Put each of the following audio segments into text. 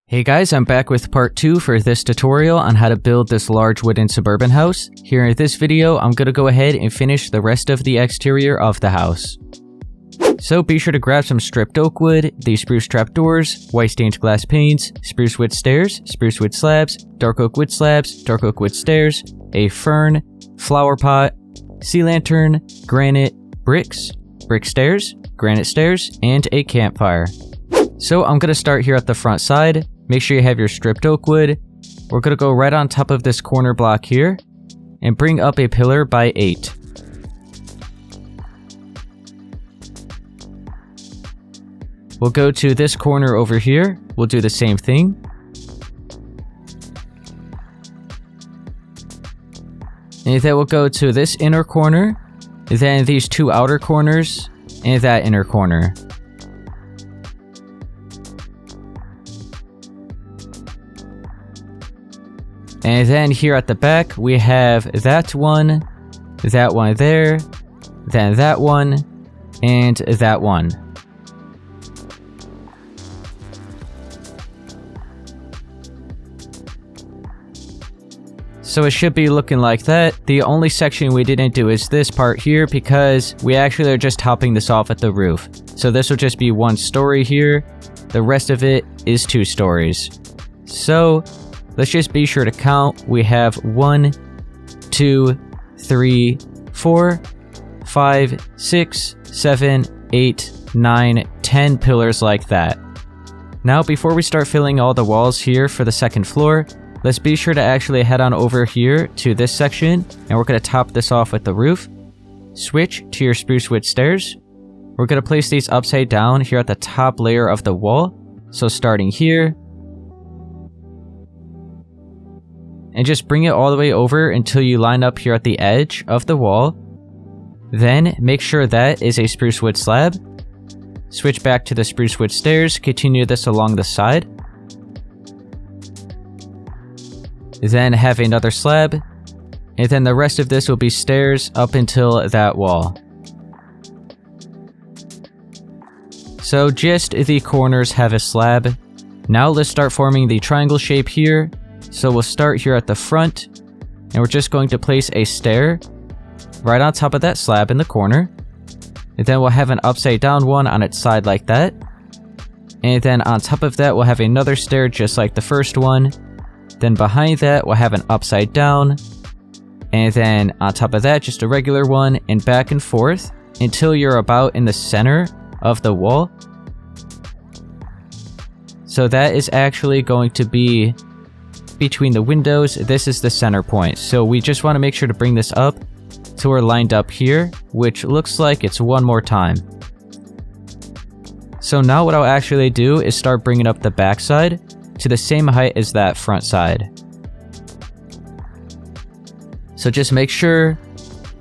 Hey guys, I'm back with part 2 for this tutorial on how to build this large wooden suburban house. Here in this video, I'm gonna go ahead and finish the rest of the exterior of the house. So be sure to grab some stripped oak wood, these spruce trapdoors, white stained glass panes, spruce wood stairs, spruce wood slabs, dark oak wood slabs, dark oak wood stairs, a fern, flower pot, sea lantern, granite, bricks, brick stairs, granite stairs, and a campfire. So I'm gonna start here at the front side. Make sure you have your stripped oak wood. We're gonna go right on top of this corner block here and bring up a pillar by 8. We'll go to this corner over here. We'll do the same thing. And then we'll go to this inner corner, then these two outer corners, and that inner corner. And then here at the back, we have that one there, then that one, and that one. So it should be looking like that. The only section we didn't do is this part here because we actually are just topping this off at the roof. So this will just be 1 story here. The rest of it is 2 stories. So let's just be sure to count. We have 1, 2, 3, 4, 5, 6, 7, 8, 9, 10 pillars like that. Now before we start filling all the walls here for the second floor, let's be sure to actually head on over here to this section, and we're going to top this off with the roof. Switch to your spruce wood stairs. We're going to place these upside down here at the top layer of the wall. So starting here, and just bring it all the way over until you line up here at the edge of the wall. Then make sure that is a spruce wood slab. Switch back to the spruce wood stairs, continue this along the side. Then have another slab, and then the rest of this will be stairs up until that wall. So just the corners have a slab. Now let's start forming the triangle shape here. So we'll start here at the front, and we're just going to place a stair right on top of that slab in the corner. And then we'll have an upside down one on its side like that. And then on top of that, we'll have another stair just like the first one. Then behind that, we'll have an upside down. And then on top of that, just a regular one, and back and forth until you're about in the center of the wall. So that is actually going to be between the windows. This is the center point. So we just want to make sure to bring this up so we're lined up here, which looks like it's 1 more time. So now what I'll actually do is start bringing up the back side to the same height as that front side. So just make sure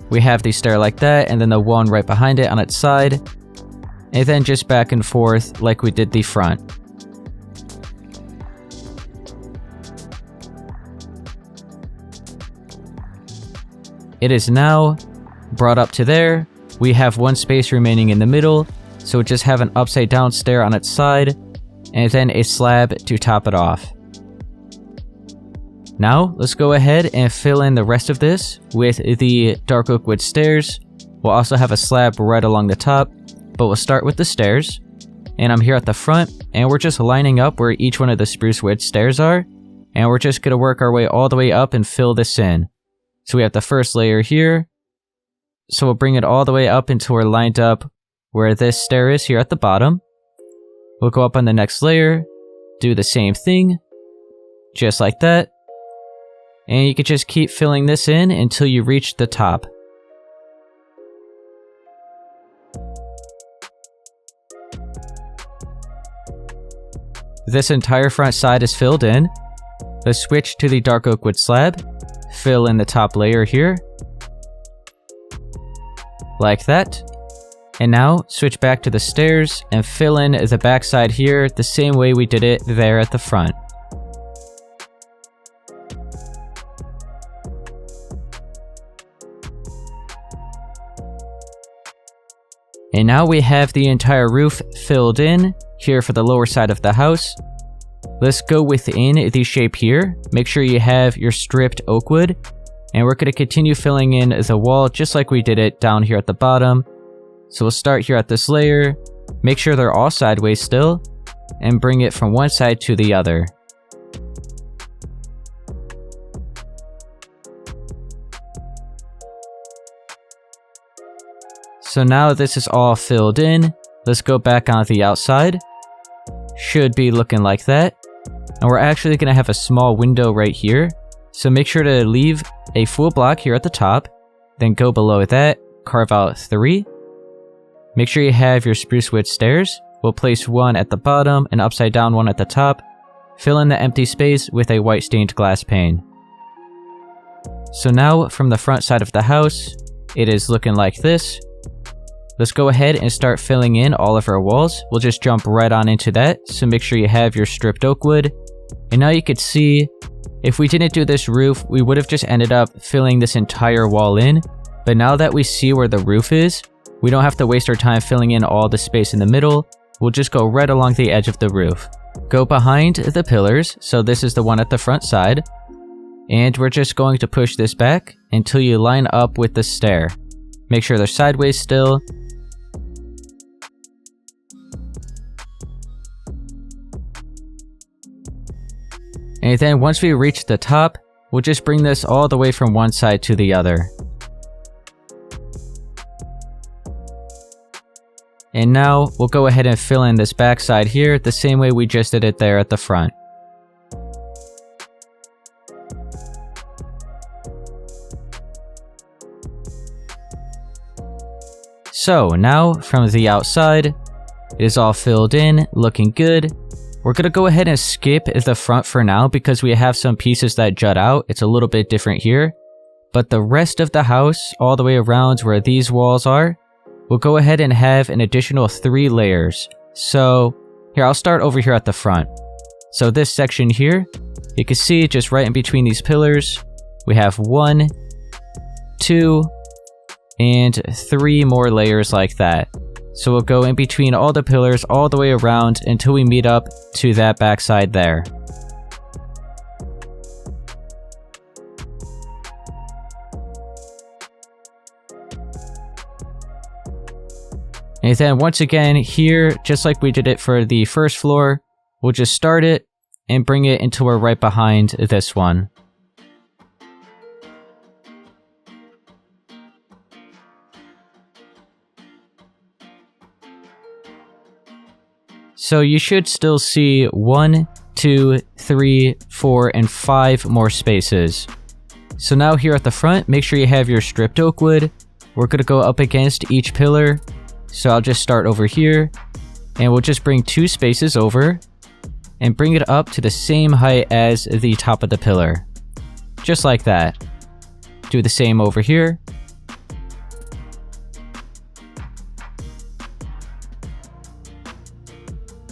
we have the stair like that, and then the one right behind it on its side, and then just back and forth like we did the front. It is now brought up to there. We have 1 space remaining in the middle, so just have an upside down stair on its side, and then a slab to top it off. Now, let's go ahead and fill in the rest of this with the dark oak wood stairs. We'll also have a slab right along the top, but we'll start with the stairs. And I'm here at the front, and we're just lining up where each one of the spruce wood stairs are, and we're just going to work our way all the way up and fill this in. So we have the first layer here, so we'll bring it all the way up until we're lined up where this stair is here at the bottom. We'll go up on the next layer, do the same thing, just like that. And you can just keep filling this in until you reach the top. This entire front side is filled in. Let's switch to the dark oak wood slab, fill in the top layer here, like that. And now, switch back to the stairs and fill in the back side here the same way we did it there at the front. And now we have the entire roof filled in here for the lower side of the house. Let's go within the shape here. Make sure you have your stripped oak wood. And we're going to continue filling in the wall just like we did it down here at the bottom. So we'll start here at this layer. Make sure they're all sideways still. And bring it from one side to the other. So now this is all filled in. Let's go back on the outside. Should be looking like that. And we're actually going to have a small window right here. So make sure to leave a full block here at the top. Then go below that, carve out 3. Make sure you have your spruce wood stairs. We'll place one at the bottom and upside down one at the top. Fill in the empty space with a white stained glass pane. So now from the front side of the house, it is looking like this. Let's go ahead and start filling in all of our walls. We'll just jump right on into that. So make sure you have your stripped oak wood. And now you could see, if we didn't do this roof, we would have just ended up filling this entire wall in. But now that we see where the roof is, we don't have to waste our time filling in all the space in the middle. We'll just go right along the edge of the roof. Go behind the pillars, so this is the one at the front side. And we're just going to push this back until you line up with the stair. Make sure they're sideways still. And then once we reach the top, we'll just bring this all the way from one side to the other. And now we'll go ahead and fill in this back side here the same way we just did it there at the front. So now from the outside, it is all filled in, looking good. We're going to go ahead and skip the front for now because we have some pieces that jut out. It's a little bit different here. But the rest of the house, all the way around where these walls are, we'll go ahead and have an additional 3 layers. So here, I'll start over here at the front. So this section here, you can see just right in between these pillars, we have 1, 2, and 3 more layers like that. So we'll go in between all the pillars all the way around until we meet up to that backside there. And then once again here, just like we did it for the first floor, we'll just start it and bring it until we're right behind this one. So you should still see 1, 2, 3, 4, and 5 more spaces. So now here at the front, make sure you have your stripped oak wood. We're going to go up against each pillar. So I'll just start over here, and we'll just bring 2 spaces over and bring it up to the same height as the top of the pillar. Just like that. Do the same over here.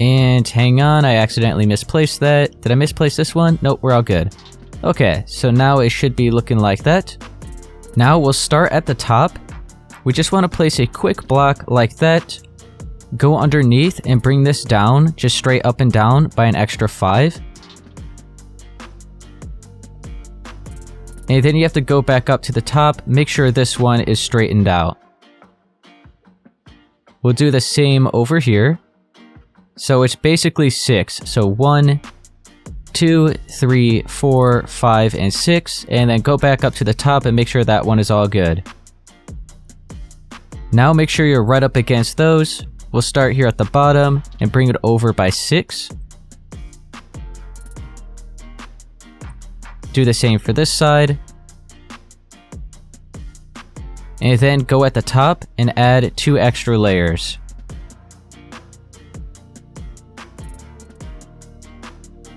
And hang on, I accidentally misplaced that. Did I misplace this one? Nope, we're all good. Okay, so now it should be looking like that. Now we'll start at the top. We just want to place a quick block like that. Go underneath and bring this down, just straight up and down by an extra 5. And then you have to go back up to the top, make sure this one is straightened out. We'll do the same over here. So it's basically 6. So 1, 2, 3, 4, 5, and 6. And then go back up to the top and make sure that one is all good. Now make sure you're right up against those. We'll start here at the bottom and bring it over by 6. Do the same for this side. And then go at the top and add 2 extra layers.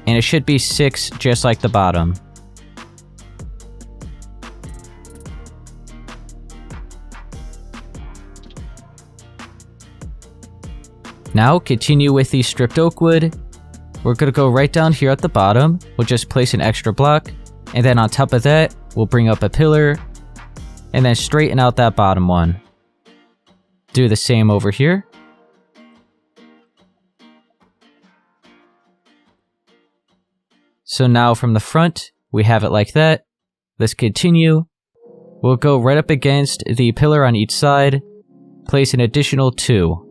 And it should be 6 just like the bottom. Now continue with the stripped oak wood. We're going to go right down here at the bottom. We'll just place an extra block. And then on top of that, we'll bring up a pillar. And then straighten out that bottom one. Do the same over here. So now from the front, we have it like that. Let's continue. We'll go right up against the pillar on each side, place an additional 2.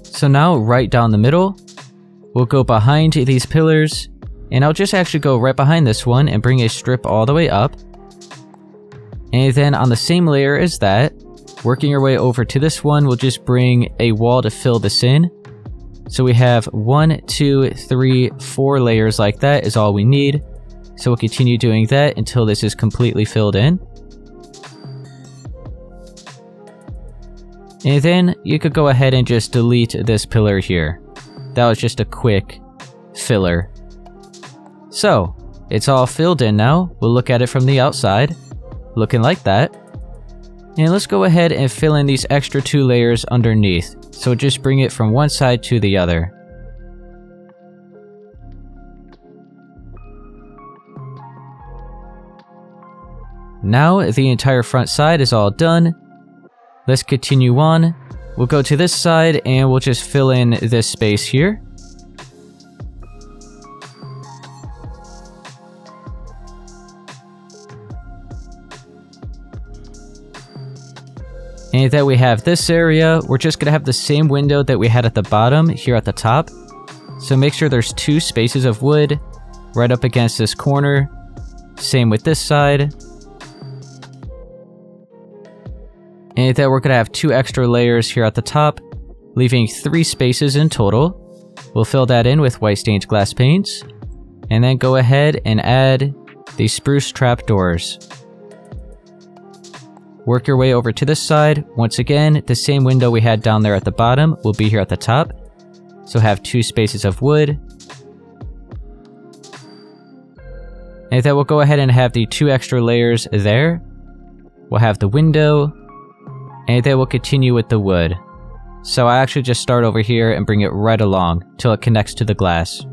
So now right down the middle, we'll go behind these pillars, and I'll just actually go right behind this one and bring a strip all the way up. And then on the same layer as that, working our way over to this one, we'll just bring a wall to fill this in. So we have 1, 2, 3, 4 layers like that is all we need. So we'll continue doing that until this is completely filled in. And then you could go ahead and just delete this pillar here. That was just a quick filler. So, it's all filled in now. We'll look at it from the outside, looking like that. And let's go ahead and fill in these extra 2 layers underneath. So just bring it from one side to the other. Now the entire front side is all done. Let's continue on. We'll go to this side and we'll just fill in this space here. And then we have this area. We're just going to have the same window that we had at the bottom here at the top. So make sure there's 2 spaces of wood right up against this corner. Same with this side. And then we're going to have 2 extra layers here at the top, leaving 3 spaces in total. We'll fill that in with white stained glass paints. And then go ahead and add the spruce trapdoors. Work your way over to this side. Once again, the same window we had down there at the bottom will be here at the top. So have 2 spaces of wood. And then we'll go ahead and have the 2 extra layers there. We'll have the window. And then we'll continue with the wood. So I actually just start over here and bring it right along till it connects to the glass.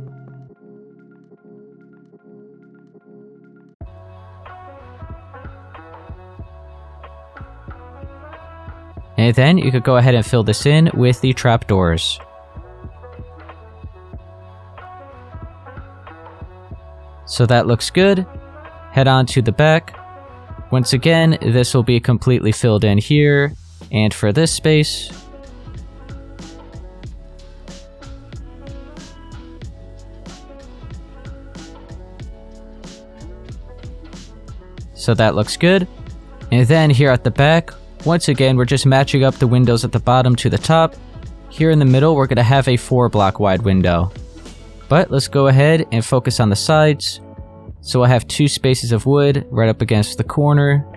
And then you could go ahead and fill this in with the trapdoors. So that looks good. Head on to the back. Once again, this will be completely filled in here. And for this space, so that looks good. And then here at the back, once again, we're just matching up the windows at the bottom to the top. Here in the middle, we're going to have a 4-block wide window. But let's go ahead and focus on the sides. So we'll have 2 spaces of wood right up against the corner.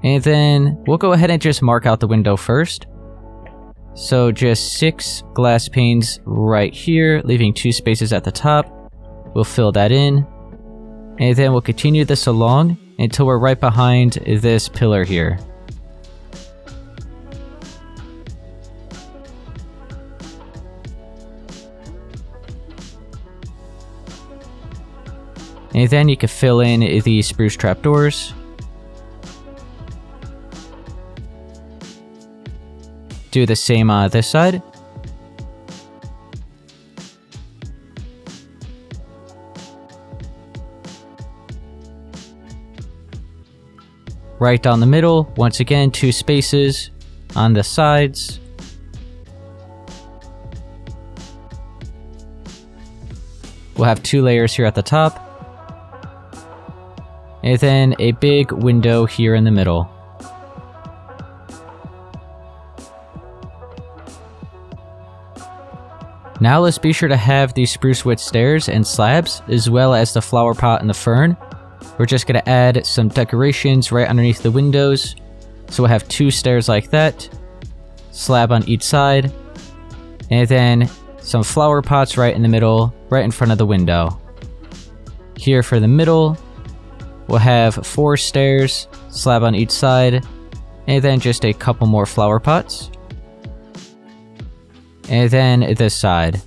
And then we'll go ahead and just mark out the window first. So just 6 glass panes right here, leaving 2 spaces at the top. We'll fill that in. And then we'll continue this along until we're right behind this pillar here. And then you can fill in the spruce trapdoors. Do the same on this side. Right down the middle, once again, 2 spaces on the sides. We'll have 2 layers here at the top. And then a big window here in the middle. Now let's be sure to have the spruce wood stairs and slabs, as well as the flower pot and the fern. We're just going to add some decorations right underneath the windows. So we'll have 2 stairs like that, slab on each side, and then some flower pots right in the middle, right in front of the window. Here for the middle, we'll have 4 stairs, slab on each side, and then just a couple more flower pots. And then this side.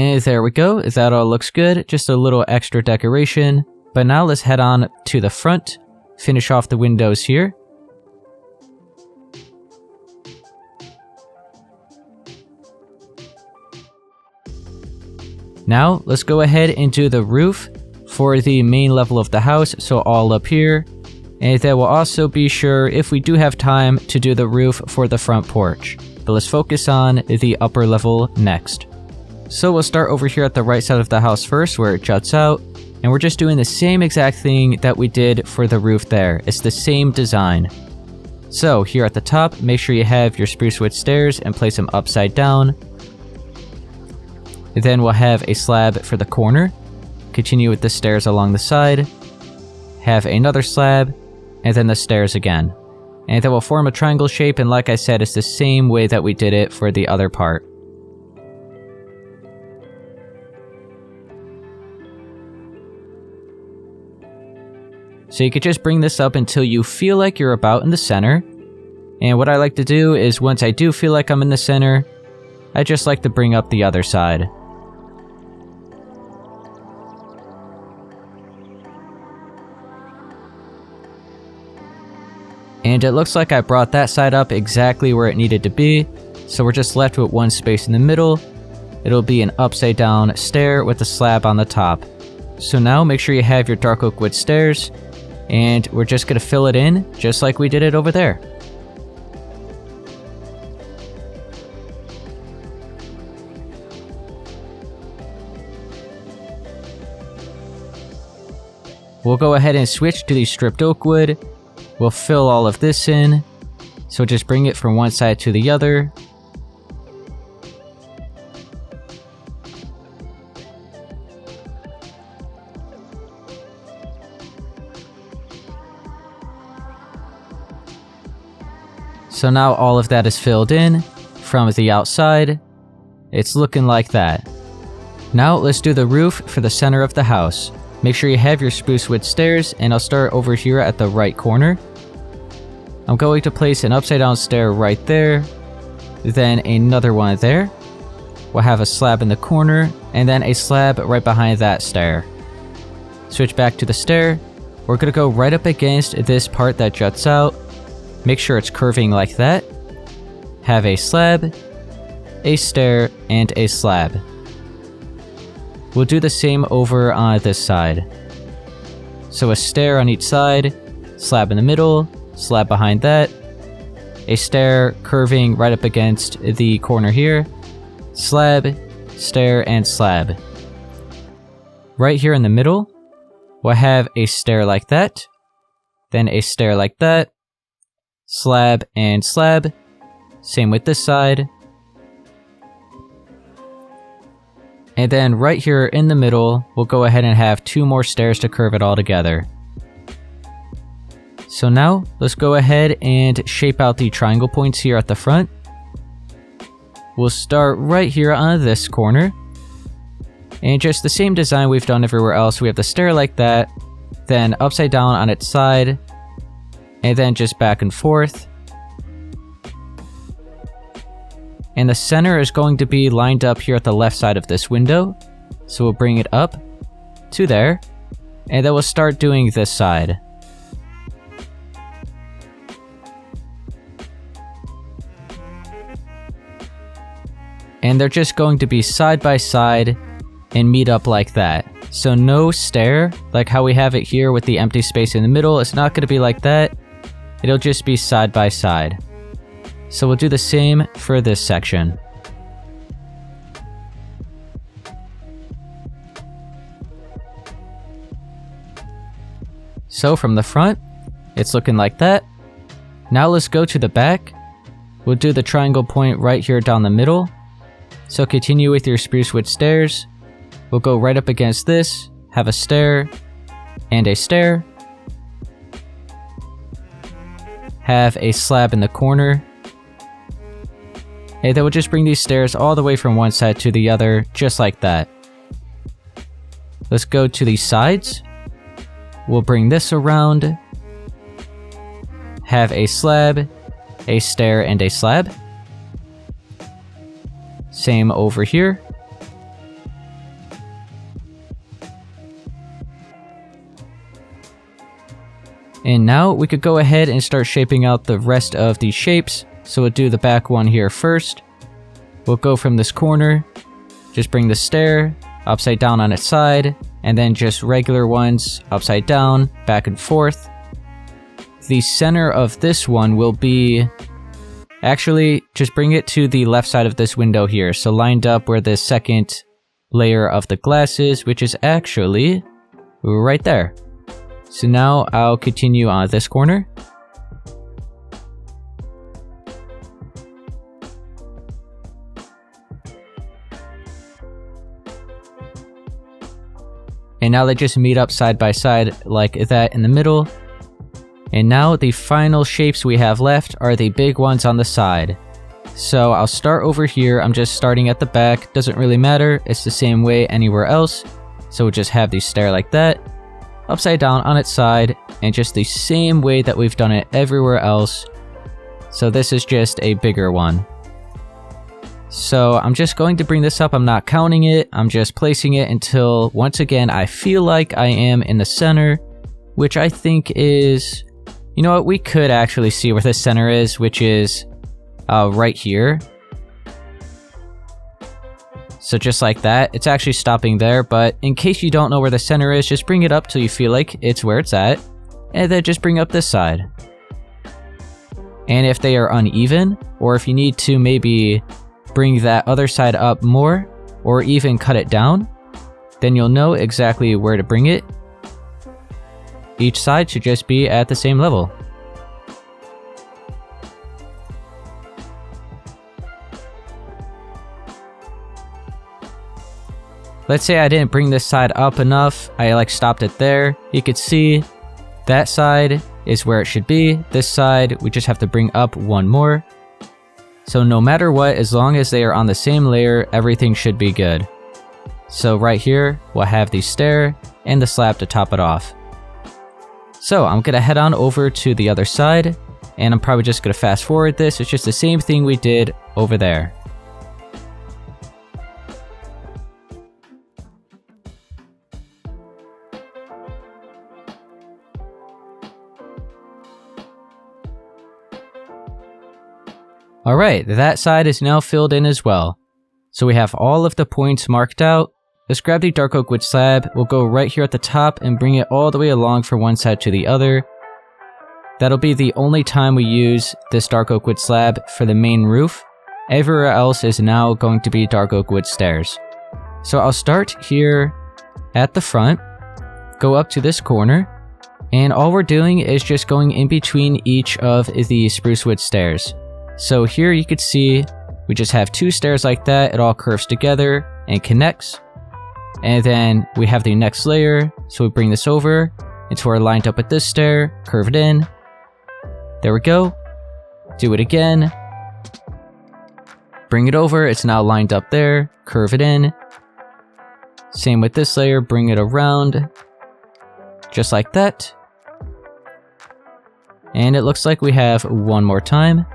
And there we go, that all looks good, just a little extra decoration. But now let's head on to the front, finish off the windows here. Now let's go ahead and do the roof for the main level of the house, so all up here. And then we'll also be sure, if we do have time, to do the roof for the front porch. But let's focus on the upper level next. So we'll start over here at the right side of the house first, where it juts out. And we're just doing the same exact thing that we did for the roof there. It's the same design. So here at the top, make sure you have your spruce wood stairs and place them upside down. Then we'll have a slab for the corner. Continue with the stairs along the side. Have another slab. And then the stairs again. And then we'll form a triangle shape, and like I said, it's the same way that we did it for the other part. So you could just bring this up until you feel like you're about in the center. And what I like to do is, once I do feel like I'm in the center, I just like to bring up the other side. And it looks like I brought that side up exactly where it needed to be, so we're just left with one space in the middle. It'll be an upside down stair with a slab on the top. So now make sure you have your dark oak wood stairs, and we're just going to fill it in just like we did it over there. We'll go ahead and switch to the stripped oak wood. We'll fill all of this in, so just bring it from one side to the other. So now all of that is filled in from the outside. It's looking like that. Now let's do the roof for the center of the house. Make sure you have your spruce wood stairs, and I'll start over here at the right corner. I'm going to place an upside down stair right there, then another one there. We'll have a slab in the corner, and then a slab right behind that stair. Switch back to the stair. We're going to go right up against this part that juts out. Make sure it's curving like that. Have a slab, a stair, and a slab. We'll do the same over on this side. So a stair on each side, slab in the middle, slab behind that, a stair curving right up against the corner here, slab, stair, and slab. Right here in the middle, we'll have a stair like that, then a stair like that, slab and slab, same with this side. And then right here in the middle, we'll go ahead and have two more stairs to curve it all together. So now, let's go ahead and shape out the triangle points here at the front. We'll start right here on this corner. And just the same design we've done everywhere else. We have the stair like that, then upside down on its side, and then just back and forth. And the center is going to be lined up here at the left side of this window. So we'll bring it up to there, and then we'll start doing this side. And they're just going to be side by side and meet up like that. So no stair, like how we have it here with the empty space in the middle. It's not going to be like that. It'll just be side by side. So we'll do the same for this section. So from the front, it's looking like that. Now let's go to the back. We'll do the triangle point right here down the middle. So continue with your spruce wood stairs. We'll go right up against this, have a stair, and a stair. Have a slab in the corner. And then we'll just bring these stairs all the way from one side to the other, just like that. Let's go to the sides. We'll bring this around. Have a slab, a stair, and a slab. Same over here. And now we could go ahead and start shaping out the rest of these shapes. So we'll do the back one here first. We'll go from this corner, just bring the stair upside down on its side, and then just regular ones upside down, back and forth. The center of this one will be, actually, just bring it to the left side of this window here. So lined up where the second layer of the glass is, which is actually right there. So now I'll continue on this corner. And now they just meet up side by side like that in the middle. And now the final shapes we have left are the big ones on the side. So I'll start over here. I'm just starting at the back. Doesn't really matter. It's the same way anywhere else. So we'll just have these stair like that, upside down on its side, and just the same way that we've done it everywhere else. So this is just a bigger one. So I'm just going to bring this up. I'm not counting it. I'm just placing it until, once again, I feel like I am in the center, which I think is, you know what, we could actually see where the center is, which is right here. So just like that, it's actually stopping there, but in case you don't know where the center is, just bring it up till you feel like it's where it's at, and then just bring up this side. And if they are uneven, or if you need to maybe bring that other side up more, or even cut it down, then you'll know exactly where to bring it. Each side should just be at the same level. Let's say I didn't bring this side up enough, I stopped it there. You could see that side is where it should be. This side, we just have to bring up one more. So no matter what, as long as they are on the same layer, everything should be good. So right here, we'll have the stair and the slab to top it off. So I'm gonna head on over to the other side, and I'm probably just gonna fast forward this. It's just the same thing we did over there. Alright, that side is now filled in as well. So we have all of the points marked out. Let's grab the dark oak wood slab. We'll go right here at the top and bring it all the way along from one side to the other. That'll be the only time we use this dark oak wood slab for the main roof. Everywhere else is now going to be dark oak wood stairs. So I'll start here at the front, go up to this corner, and all we're doing is just going in between each of the spruce wood stairs. So here you could see we just have two stairs like that. It all curves together and connects. And then we have the next layer. So we bring this over until we're lined up with this stair, curve it in. There we go. Do it again. Bring it over. It's now lined up there, curve it in. Same with this layer, bring it around. Just like that. And it looks like we have one more time.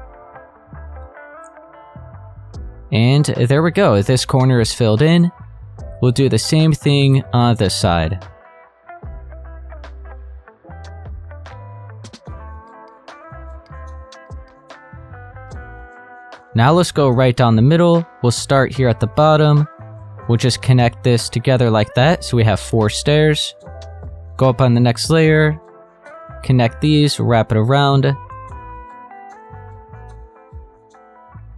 And there we go, this corner is filled in. We'll do the same thing on this side. Now let's go right down the middle. We'll start here at the bottom. We'll just connect this together like that, so we have 4 stairs. Go up on the next layer, connect these, wrap it around.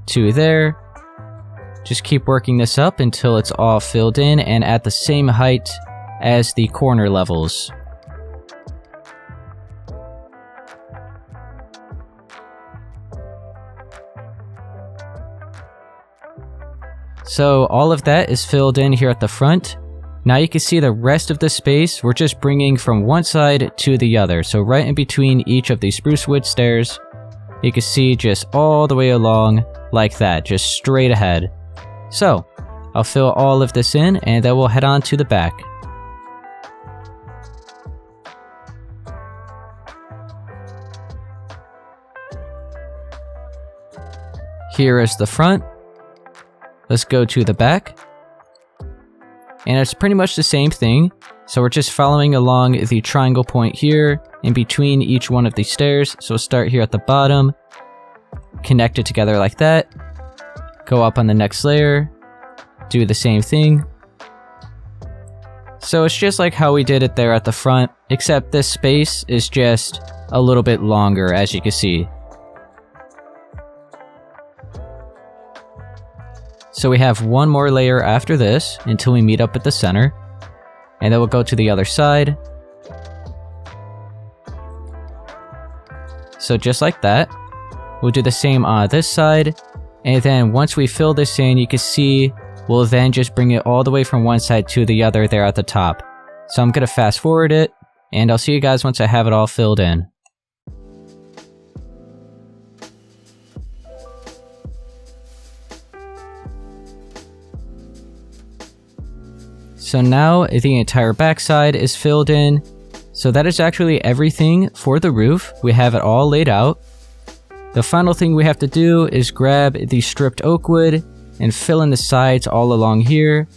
2 there. Just keep working this up until it's all filled in and at the same height as the corner levels. So all of that is filled in here at the front. Now you can see the rest of the space we're just bringing from one side to the other. So right in between each of these spruce wood stairs, you can see just all the way along like that, just straight ahead. So I'll fill all of this in and then we'll head on to the back. Here is the front. Let's go to the back. And it's pretty much the same thing. So we're just following along the triangle point here in between each one of these stairs. So we'll start here at the bottom, connect it together like that, go up on the next layer, do the same thing. So it's just like how we did it there at the front, except this space is just a little bit longer, as you can see. So we have one more layer after this until we meet up at the center. And then we'll go to the other side. So just like that. We'll do the same on this side. And then once we fill this in, you can see we'll then just bring it all the way from one side to the other there at the top. So I'm going to fast forward it, and I'll see you guys once I have it all filled in. So now the entire backside is filled in. So that is actually everything for the roof. We have it all laid out. The final thing we have to do is grab the stripped oak wood and fill in the sides all along here,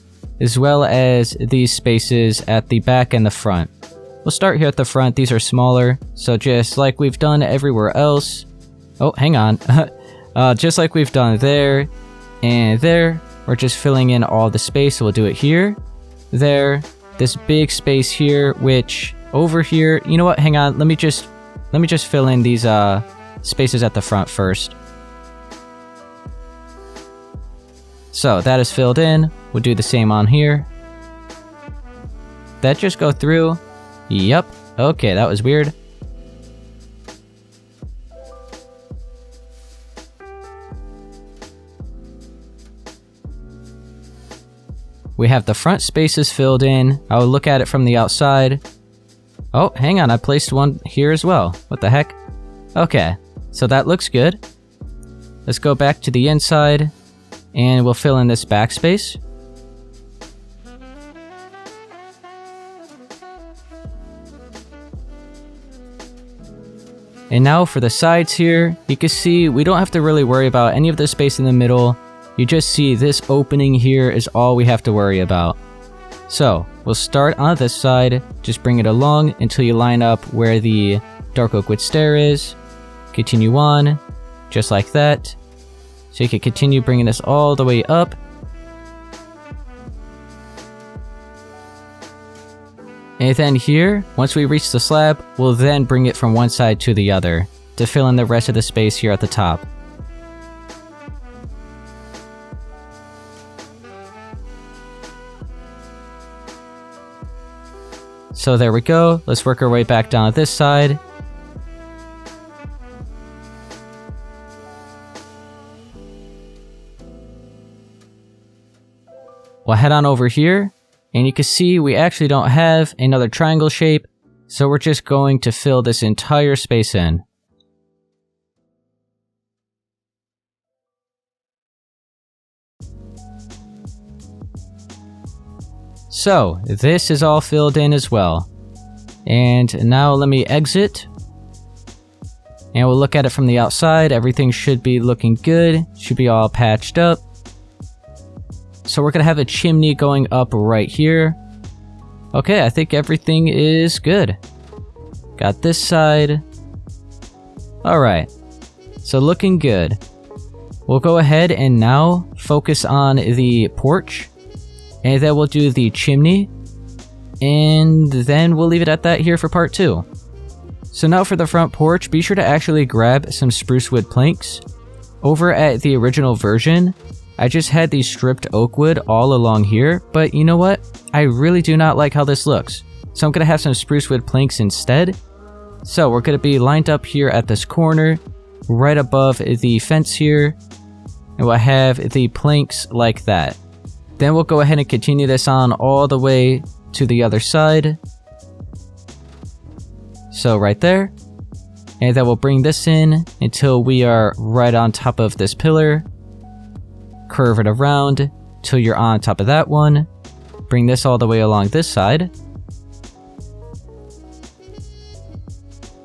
as well as these spaces at the back and the front. We'll start here at the front. These are smaller, so just like we've done everywhere else. Oh, hang on. Just like we've done there and there, we're just filling in all the space. So we'll do it here, there, this big space here, which over here, you know what, hang on, let me just fill in these spaces at the front first. So that is filled in. We'll do the same on here. That just go through. Yep. Okay, that was weird. We have the front spaces filled in. I will look at it from the outside. Oh, hang on, I placed one here as well. What the heck? Okay, so that looks good. Let's go back to the inside, and we'll fill in this backspace. And now for the sides here, you can see we don't have to really worry about any of the space in the middle. You just see this opening here is all we have to worry about. So we'll start on this side, just bring it along until you line up where the dark oak wood stair is. Continue on, just like that. So you can continue bringing this all the way up. And then here, once we reach the slab, we'll then bring it from one side to the other to fill in the rest of the space here at the top. So there we go. Let's work our way back down this side. We'll head on over here, and you can see we actually don't have another triangle shape, so we're just going to fill this entire space in. So this is all filled in as well. And now let me exit. And we'll look at it from the outside. Everything should be looking good. Should be all patched up. So we're going to have a chimney going up right here. Okay, I think everything is good. Got this side. Alright. So looking good. We'll go ahead and now focus on the porch. And then we'll do the chimney. And then we'll leave it at that here for part 2. So now for the front porch, be sure to actually grab some spruce wood planks. Over at the original version, I just had these stripped oak wood all along here, but you know what? I really do not like how this looks. So I'm going to have some spruce wood planks instead. So we're going to be lined up here at this corner, right above the fence here. And we'll have the planks like that. Then we'll go ahead and continue this on all the way to the other side. So right there. And then we'll bring this in until we are right on top of this pillar. Curve it around till you're on top of that one. Bring this all the way along this side.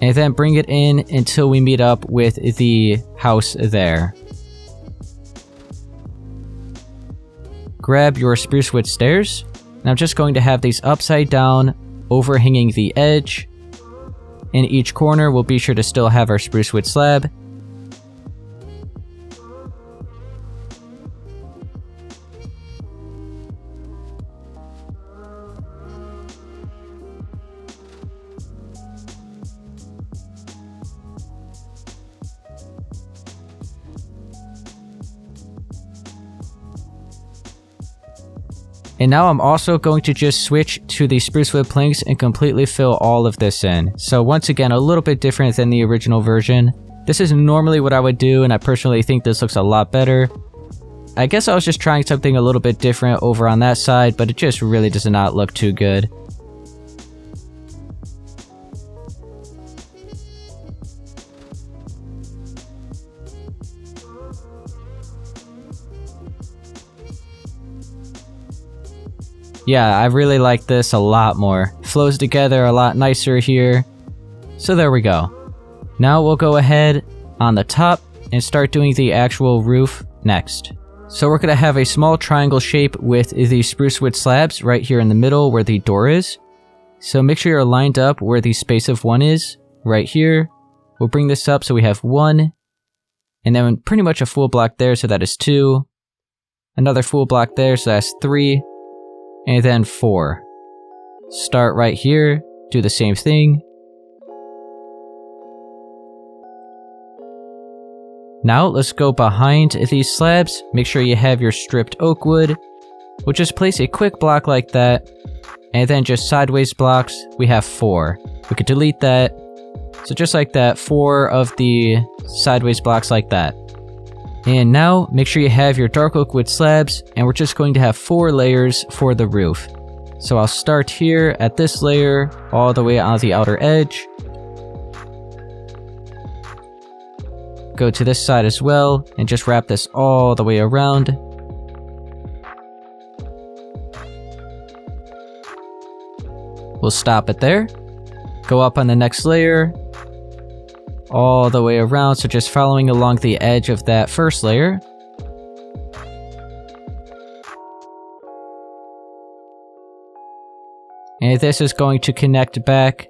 And then bring it in until we meet up with the house there. Grab your spruce wood stairs And I'm just going to have these upside down, overhanging the edge. In each corner, we'll be sure to still have our spruce wood slab. And now I'm also going to just switch to the spruce wood planks and completely fill all of this in. So once again, a little bit different than the original version. This is normally what I would do, and I personally think this looks a lot better. I guess I was just trying something a little bit different over on that side, but it just really does not look too good. Yeah, I really like this a lot more. Flows together a lot nicer here. So there we go. Now we'll go ahead on the top and start doing the actual roof next. So we're going to have a small triangle shape with the spruce wood slabs right here in the middle where the door is. So make sure you're lined up where the space of 1 is, right here. We'll bring this up so we have 1. And then pretty much a full block there, so that is 2. Another full block there, so that's 3. And then 4. Start right here, do the same thing. Now let's go behind these slabs, make sure you have your stripped oak wood. We'll just place a quick block like that, and then just sideways blocks, we have 4. We could delete that. So just like that, 4 of the sideways blocks like that. And now, make sure you have your dark oak wood slabs, and we're just going to have 4 layers for the roof. So I'll start here at this layer, all the way on the outer edge. Go to this side as well, and just wrap this all the way around. We'll stop it there. Go up on the next layer. All the way around, so just following along the edge of that first layer. And this is going to connect back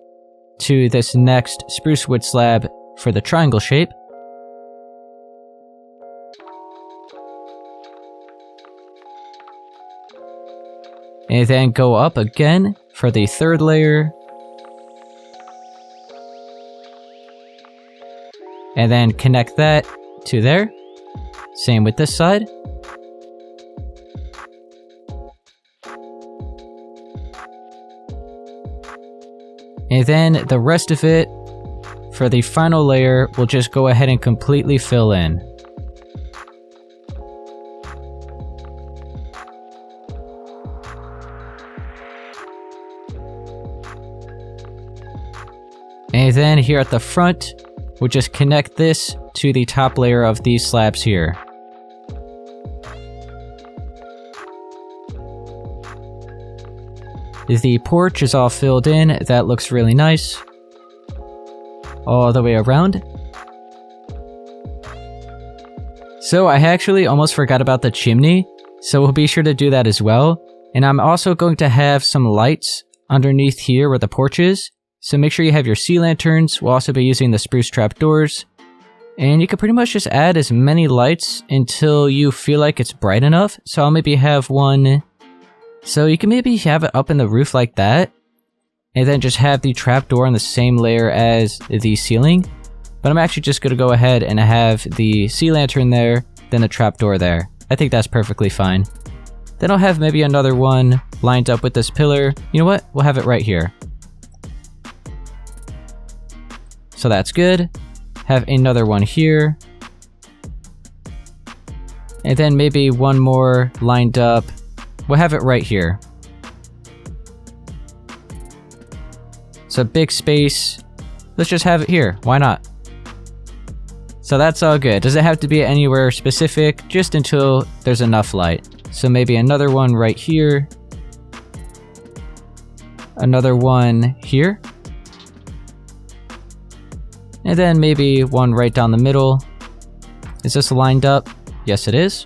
to this next spruce wood slab for the triangle shape. And then go up again for the third layer. And then connect that to there. Same with this side. And then the rest of it, for the final layer, we'll just go ahead and completely fill in. And then here at the front, we'll just connect this to the top layer of these slabs here. The porch is all filled in, that looks really nice. All the way around. So I actually almost forgot about the chimney, so we'll be sure to do that as well. And I'm also going to have some lights underneath here where the porch is. So make sure you have your sea lanterns. We'll also be using the spruce trap doors. And you can pretty much just add as many lights until you feel like it's bright enough. So I'll maybe have one. So you can maybe have it up in the roof like that. And then just have the trap door on the same layer as the ceiling. But I'm actually just going to go ahead and have the sea lantern there, then the trap door there. I think that's perfectly fine. Then I'll have maybe another one lined up with this pillar. You know what? We'll have it right here. So that's good. Have another one here. And then maybe one more lined up. We'll have it right here. So big space. Let's just have it here. Why not? So that's all good. Does it have to be anywhere specific? Just until there's enough light. So maybe another one right here. Another one here. And then maybe one right down the middle. Is this lined up? Yes, it is.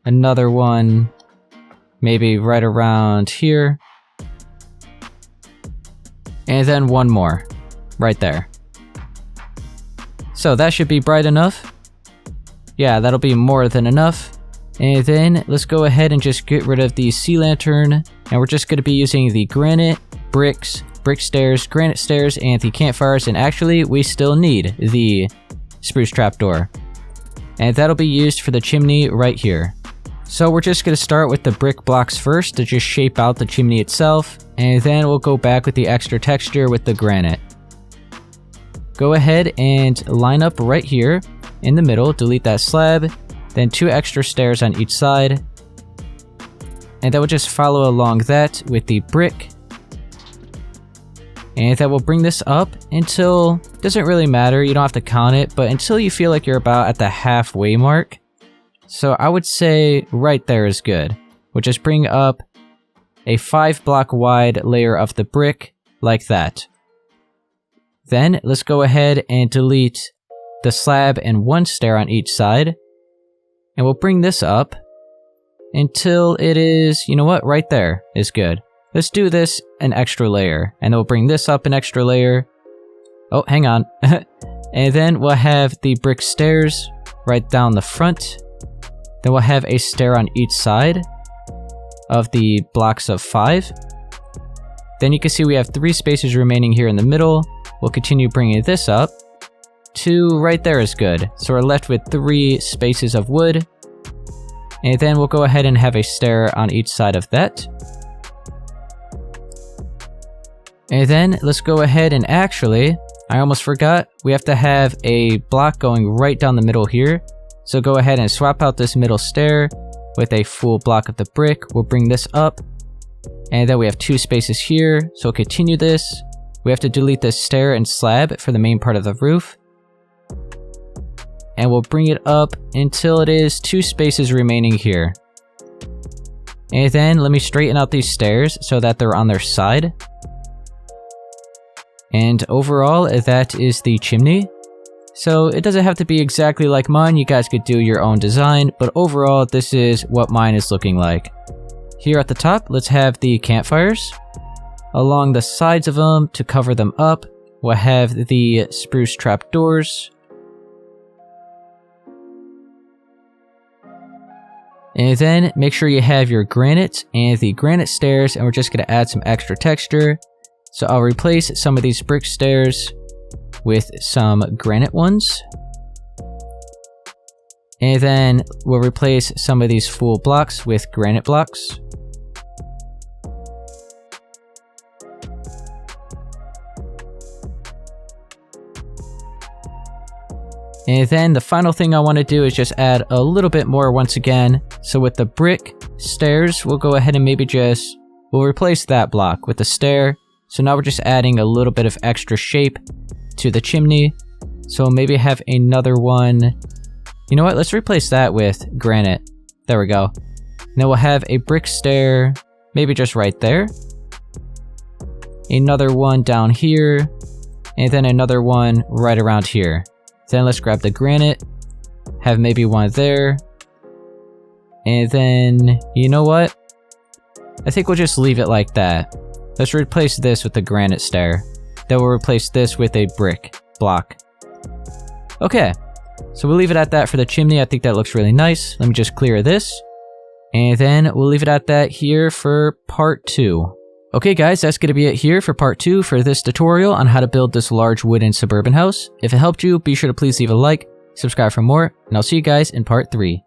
Another one maybe right around here. And then one more, right there. So that should be bright enough. Yeah, that'll be more than enough. And then let's go ahead and just get rid of the sea lantern. And we're just going to be using the granite, bricks, brick stairs, granite stairs, and the campfires. And actually, we still need the spruce trapdoor. And that'll be used for the chimney right here. So we're just going to start with the brick blocks first to just shape out the chimney itself. And then we'll go back with the extra texture with the granite. Go ahead and line up right here in the middle, delete that slab, then 2 extra stairs on each side. And then we'll just follow along that with the brick. And that will bring this up until, doesn't really matter, you don't have to count it, but until you feel like you're about at the halfway mark. So I would say right there is good. We'll just bring up a 5 block wide layer of the brick like that. Then let's go ahead and delete the slab and 1 stair on each side. And we'll bring this up until it is, you know what, right there is good. Let's do this an extra layer, and then we'll bring this up an extra layer. Oh, hang on. And then we'll have the brick stairs right down the front. Then we'll have a stair on each side of the blocks of 5. Then you can see we have 3 spaces remaining here in the middle. We'll continue bringing this up. 2 right there is good. So we're left with 3 spaces of wood. And then we'll go ahead and have a stair on each side of that. And then let's go ahead and actually, I almost forgot, we have to have a block going right down the middle here. So go ahead and swap out this middle stair with a full block of the brick. We'll bring this up. And then we have 2 spaces here. So we'll continue this. We have to delete this stair and slab for the main part of the roof. And we'll bring it up until it is 2 spaces remaining here. And then let me straighten out these stairs so that they're on their side. And overall, that is the chimney. So it doesn't have to be exactly like mine, you guys could do your own design, but overall this is what mine is looking like. Here at the top, let's have the campfires. Along the sides of them, to cover them up, we'll have the spruce trapdoors. And then make sure you have your granite and the granite stairs, and we're just going to add some extra texture. So I'll replace some of these brick stairs with some granite ones. And then we'll replace some of these full blocks with granite blocks. And then the final thing I want to do is just add a little bit more once again. So with the brick stairs, we'll go ahead and maybe we'll replace that block with the stair. So now we're just adding a little bit of extra shape to the chimney. So maybe have another one. You know what? Let's replace that with granite. There we go. Now we'll have a brick stair, maybe just right there. Another one down here. And then another one right around here. Then let's grab the granite. Have maybe one there. And then, you know what? I think we'll just leave it like that. Let's replace this with the granite stair. Then we'll replace this with a brick block. Okay, so we'll leave it at that for the chimney. I think that looks really nice. Let me just clear this. And then we'll leave it at that here for part 2. Okay guys, that's going to be it here for part 2 for this tutorial on how to build this large wooden suburban house. If it helped you, be sure to please leave a like, subscribe for more, and I'll see you guys in part 3.